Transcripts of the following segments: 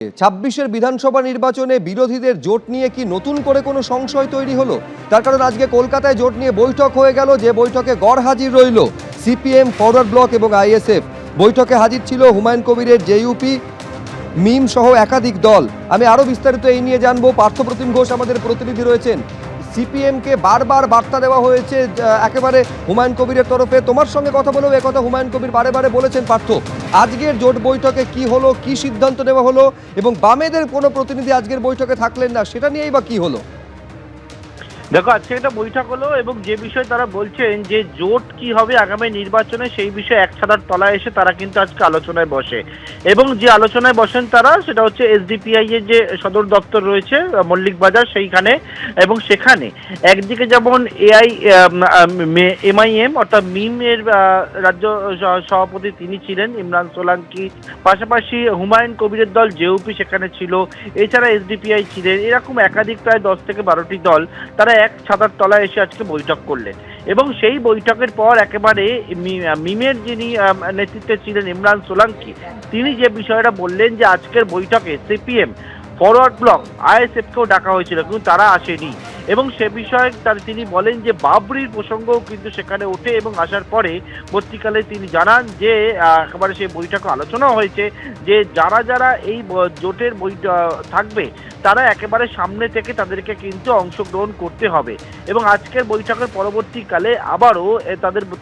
ছাব্বিশের বিধানসভা নির্বাচনে বিরোধীদের জোট নিয়ে কি নতুন করে কোনো সংশয় তৈরি হলো? তার কারণ আজকে কলকাতায় জোট নিয়ে বৈঠক হয়ে গেল, যে বৈঠকে গড় হাজির রইল সিপিএম, ফরওয়ার্ড ব্লক এবং আইএসএফ। বৈঠকে হাজির ছিল হুমায়ুন কবিরের জেইউপি, মিম সহ একাধিক দল। আমি আরো বিস্তারিত এই নিয়ে জানবো। পার্থপ্রতিম ঘোষ আমাদের প্রতিনিধি রয়েছেন। সিপিএমকে বারবার বার্তা দেওয়া হয়েছে একেবারে হুমায়ুন কবিরের তরফে। তোমার সঙ্গে কথা বলেও একথা হুমায়ুন কবির বারে বারে বলেছেন। পার্থ, আজকের জোট বৈঠকে কি হলো, কি সিদ্ধান্ত নেওয়া হলো, এবং বামেদের কোনো প্রতিনিধি আজকের বৈঠকে থাকলেন না, সেটা নিয়েই বা কি হলো? দেখো, আজকে একটা বৈঠক হলো এবং যে বিষয়ে তারা বলছেন যে জোট কি হবে আগামী নির্বাচনে, সেই বিষয়ে এক ছাতার তলায় এসে তারা কিন্তু আজকে আলোচনায় বসে। এবং যে আলোচনায় বসেন তারা, সেটা হচ্ছে এসডিপিআই এর যে সদর দপ্তর রয়েছে মল্লিক বাজার, সেইখানে। এবং সেখানে একদিকে যেমন এমআইএম অর্থাৎ মিম এর রাজ্য সভাপতি তিনি ছিলেন ইমরান সোলাঙ্কি, পাশাপাশি হুমায়ুন কবিরের দল জেইউপি সেখানে ছিল, এছাড়া এসডিপিআই ছিলেন। এরকম একাধিক প্রায় 10 থেকে 12টি দল তারা এক ছাতার তলায় এসে আজকে বৈঠক করলেন। এবং সেই বৈঠকের পর একেবারে মিমের যিনি নেতৃত্বে ছিলেন ইমরান সোলাঙ্কি, তিনি যে বিষয়টা বললেন যে আজকের বৈঠকে সিপিএম, ফরওয়ার্ড ব্লক, আইএসএফকেও ডাকা হয়েছিল কিন্তু তারা আসেনি। এবং সে বিষয়ে তিনি বলেন যে বাবরির প্রসঙ্গও কিন্তু সেখানে ওঠে। এবং আসার পরে পত্রিকালে তিনি জানান যে একেবারে সেই বৈঠকে আলোচনা হয়েছে যে যারা যারা এই জোটের থাকবে তারা একেবারে সামনে থেকে তাদেরকে কিন্তু অংশগ্রহণ করতে হবে। এবং আজকের বৈঠকের পরবর্তীকালে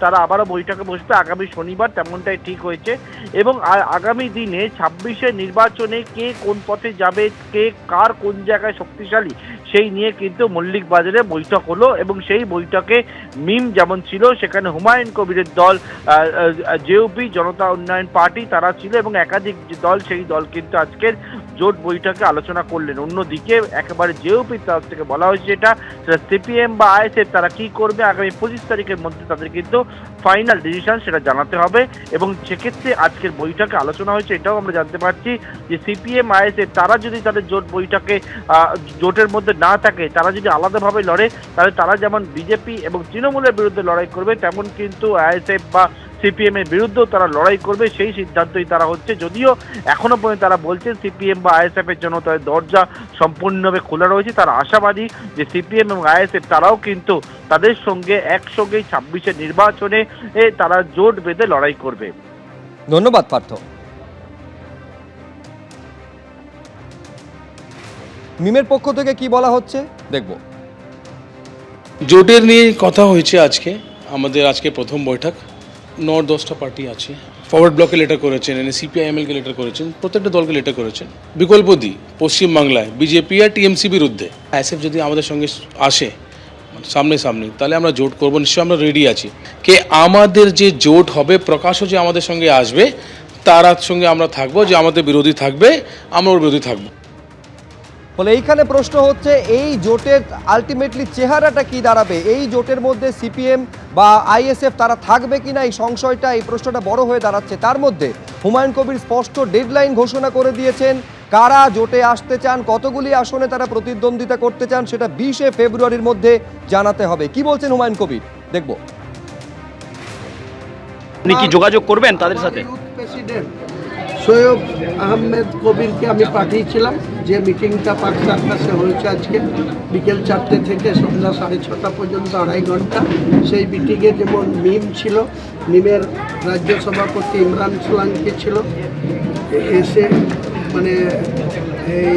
তারা আবারও বৈঠকে বসবে আগামী শনিবার, তেমনটাই ঠিক হয়েছে। এবং আগামী দিনে 26-এর নির্বাচনে কে কোন পথে যাবে, কে কার কোন জায়গায় শক্তিশালী, সেই নিয়ে কিন্তু মল্লিক বাজারে বৈঠক হলো। এবং সেই বৈঠকে মিম যেমন ছিল, সেখানে হুমায়ুন কবিরের দল, জেইউপি, জনতা উন্নয়ন পার্টি তারা ছিল এবং একাধিক দল, সেই দল কিন্তু আজকের জোট বৈঠকে আলোচনা করলেন। অন্যদিকে একেবারে জেইউপির তরফ থেকে বলা হয়েছে সেটা সিপিএম বা আইএসএফ তারা কি করবে আগামী 25 তারিখের মধ্যে তাদের কিন্তু ফাইনাল ডিসিশন সেটা জানাতে হবে। এবং সেক্ষেত্রে আজকের বৈঠকে আলোচনা হয়েছে এটাও আমরা জানতে পারছি যে সিপিএম, আইএসএফ তারা যদি তাদের জোট বৈঠকে জোটের মধ্যে না থাকে, তারা যদি আলাদাভাবে লড়ে, তাহলে তারা যেমন বিজেপি এবং তৃণমূলের বিরুদ্ধে লড়াই করবে, তেমন কিন্তু আইএসএফ বা সিপিএম এর বিরুদ্ধেও তারা লড়াই করবে, সেই সিদ্ধান্তই তারা হচ্ছে। যদিও এখনো পর্যন্ত তারা বলছেন সিপিএম বা আইএসএফ এর জন্য তাদের দরজা সম্পূর্ণভাবে খোলা রয়েছে। তারা আশাবাদী যে সিপিএম এবং আইএসএফ তারাও কিন্তু তাদের সঙ্গে একসঙ্গেই 26-এর নির্বাচনে তারা জোট বেঁধে লড়াই করবে। ধন্যবাদ পার্থ। মিমের পক্ষ থেকে কি বলা হচ্ছে দেখব। জোটের নিয়ে কথা হয়েছে আজকে, আমাদের আজকে প্রথম বৈঠক। 9-10টা পার্টি আছে, ফরওয়ার্ড ব্লকে লেটার করেছেন, সিপিআইএমএলকে লেটার করেছেন, প্রত্যেকটা দলকে লেটার করেছেন। বিকল্প দিই পশ্চিমবাংলায় বিজেপি আর টিএমসি বিরুদ্ধে। আইএসএফ যদি আমাদের সঙ্গে আসে সামনে, তাহলে আমরা জোট করবো, নিশ্চয়ই আমরা রেডি আছি। কে আমাদের যে জোট হবে, প্রকাশও যে আমাদের সঙ্গে আসবে, তার সঙ্গে আমরা থাকবো। যে আমাদের বিরোধী থাকবে, আমরা ওর বিরোধী থাকবো। ফলে এইখানে প্রশ্ন হচ্ছে এই জোটের আলটিমেটলি চেহারাটা কি দাঁড়াবে? এই জোটের মধ্যে সিপিএম বা আইএসএফ তারা থাকবে কিনা, এই সংশয়টা, এই প্রশ্নটা বড় হয়ে দাঁড়াচ্ছে। তার মধ্যে হুমায়ুন কবির স্পষ্ট ডেডলাইন ঘোষণা করে দিয়েছেন, কারা জোটে আসতে চান, কতগুলি আসনে তারা প্রতিদ্বন্দ্বিতা করতে চান, সেটা 20শে ফেব্রুয়ারির মধ্যে জানাতে হবে। কি বলছেন হুমায়ুন কবির দেখব। আপনি কি যোগাযোগ করবেন তাদের সাথে? প্রেসিডেন্ট সৈয়দ আহমেদ কবিরকে আমি পাঠিয়েছিলাম, যে মিটিংটা পাক সার্কাসে হয়েছে আজকে বিকেল 4টে থেকে সন্ধ্যা 6:30 পর্যন্ত 2.5 ঘন্টা। সেই মিটিংয়ে যেমন মিম ছিল, মিমের রাজ্য সভাপতি ইমরান সোলাঙ্কি ছিল, এসে মানে এই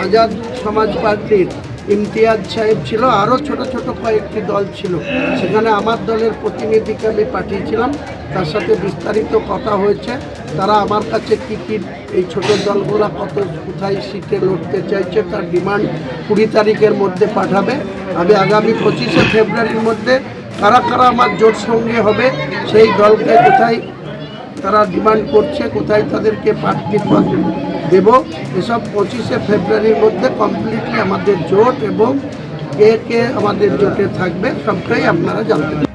আজাদ সমাজ পার্টির ইমতিয়াজ সাহেব ছিল, আরও ছোট ছোট কয়েকটি দল ছিল। সেখানে আমার দলের প্রতিনিধিকে আমি পাঠিয়েছিলাম, তার সাথে বিস্তারিত কথা হয়েছে। তারা আমার কাছে কী কী এই ছোট দলগুলো কোথায় সিটে লড়তে চাইছে তার ডিমান্ড 20 তারিখের মধ্যে পাঠাবে। আমি আগামী 25শে ফেব্রুয়ারির মধ্যে কারা কারা আমার জোট সঙ্গে হবে, সেই দলকে কোথায় তারা ডিমান্ড করছে, কোথায় তাদেরকে প্রার্থী পদ দেব, এসব 25শে ফেব্রুয়ারির মধ্যে কমপ্লিটলি আমাদের জোট এবং কে কে আমাদের জোটে থাকবে সবটাই আপনারা জানতে পারেন।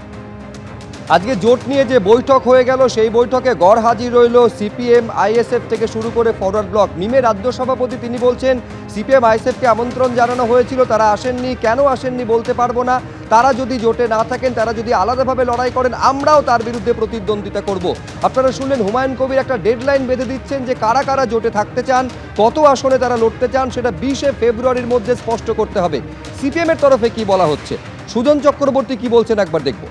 আজকে জোট নিয়ে যে বৈঠক হয়ে গেল সেই বৈঠকে গড় হাজির রইল সিপিএম আইএসএফ থেকে শুরু করে ফরওয়ার্ড ব্লক। মিমের রাজ্য সভাপতি তিনি বলছেন সিপিএম আইএসএফকে আমন্ত্রণ জানানো হয়েছিল, তারা আসেননি। কেন আসেননি বলতে পারবো না, তারা যদি জোটে না থাকেন, তারা যদি আলাদাভাবে লড়াই করেন, আমরাও তার বিরুদ্ধে প্রতিদ্বন্দ্বিতা করব। আপনারা শুনলেন হুমায়ুন কবির একটা ডেডলাইন বেঁধে দিচ্ছেন যে কারা কারা জোটে থাকতে চান, কত আসনে তারা লড়তে চান, সেটা 20শে ফেব্রুয়ারির মধ্যে স্পষ্ট করতে হবে। সিপিএম এর তরফে কি বলা হচ্ছে, সুজন চক্রবর্তী কি বলছেন একবার দেখব।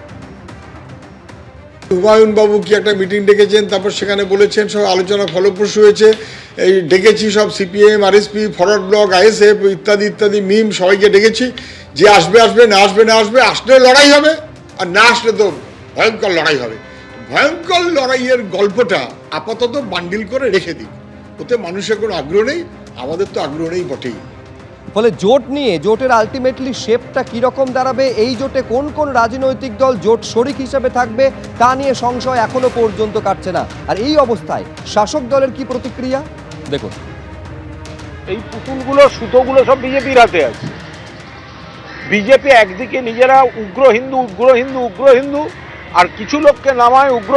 হুমায়ুন বাবু কি একটা মিটিং ডেকেছেন, তারপর সেখানে বলেছেন সব আলোচনা ফলপ্রসূ হয়েছে, এই ডেকেছি সব CPM RSP forward block ISF ইত্যাদি ইত্যাদি মিম সবাইকে ডেকেছি, যে আসবে আসবে, না আসবে না আসবে, আসলে লড়াই হবে আর না আসলে তো ভয়ঙ্কর লড়াই হবে। ভয়ঙ্কর লড়াইয়ের গল্পটা আপাতত বান্ডিল করে রেখে দিই, ওতে মানুষের কোনো আগ্রহ নেই, আমাদের তো আগ্রহ নেই বটেই। ফলে জোট নিয়ে জোটের আলটিমেটলি শেপটা কীরকম দাঁড়াবে, এই জোটে কোন কোন রাজনৈতিক দল জোট শরিক হিসেবে থাকবে তা নিয়ে সংশয় এখনো পর্যন্ত কাটছে না। আর এই অবস্থায় শাসক দলের কি প্রতিক্রিয়া দেখুন। এই পুতুলগুলো সুতোগুলো সব বিজেপির হাতে আছে। বিজেপি একদিকে নিজেরা উগ্র হিন্দু উগ্র হিন্দু উগ্র হিন্দু, আর কিছু লোককে নামায় উগ্র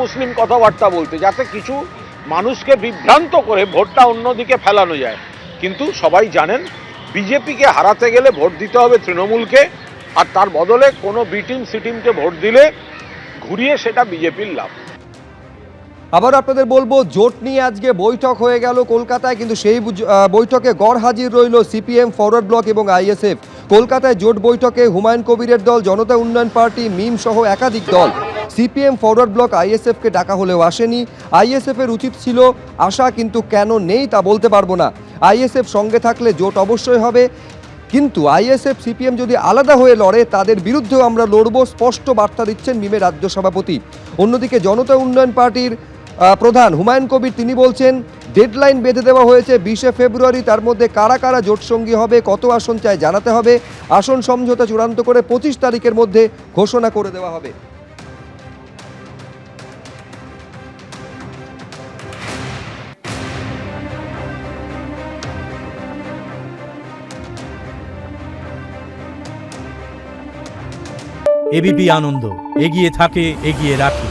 মুসলিম কথাবার্তা বলতে, যাতে কিছু মানুষকে বিভ্রান্ত করে ভোটটা অন্যদিকে ফেলানো যায়। কিন্তু সবাই জানেন বিজেপিকে হারাতে গেলে ভোট দিতে হবে তৃণমূলকে, আর তার বদলে কোনো বি টিম সি টিমকে ভোট দিলে ঘুরিয়ে সেটা বিজেপির লাভ। আবার আপনাদের বলবো, জোট নিয়ে আজকে বৈঠক হয়ে গেল কলকাতায়, কিন্তু সেই বৈঠকে গড় হাজির রইল সিপিএম ফরওয়ার্ড ব্লক এবং আইএসএফ। কলকাতায় জোট বৈঠকে হুমায়ুন কবিরের দল, জনতা উন্নয়ন পার্টি, মিম সহ একাধিক দল। সিপিএম ফরওয়ার্ড ব্লক আইএসএফকে ডাকা হলেও আসেনি। আইএসএফ এর উচিত ছিল আসা, কিন্তু কেন নেই তা বলতে পারবো না। আইএসএফ সঙ্গে থাকলে জোট অবশ্যই হবে, কিন্তু আইএসএফ সিপিএম যদি আলাদা হয়ে লড়ে তাদের বিরুদ্ধেও আমরা লড়বো, স্পষ্ট বার্তা দিচ্ছেন মিমের রাজ্য সভাপতি। অন্যদিকে জনতা উন্নয়ন পার্টির প্রধান হুমায়ুন কবির তিনি বলছেন ডেডলাইন বেঁধে দেওয়া হয়েছে 20শে ফেব্রুয়ারি, তার মধ্যে কারা কারা জোটসঙ্গী হবে, কত আসন চায় জানাতে হবে, আসন সমঝোতা চূড়ান্ত করে 25 তারিখের মধ্যে ঘোষণা করে দেওয়া হবে। এবিপি আনন্দ, এগিয়ে থাকে, এগিয়ে রাখে।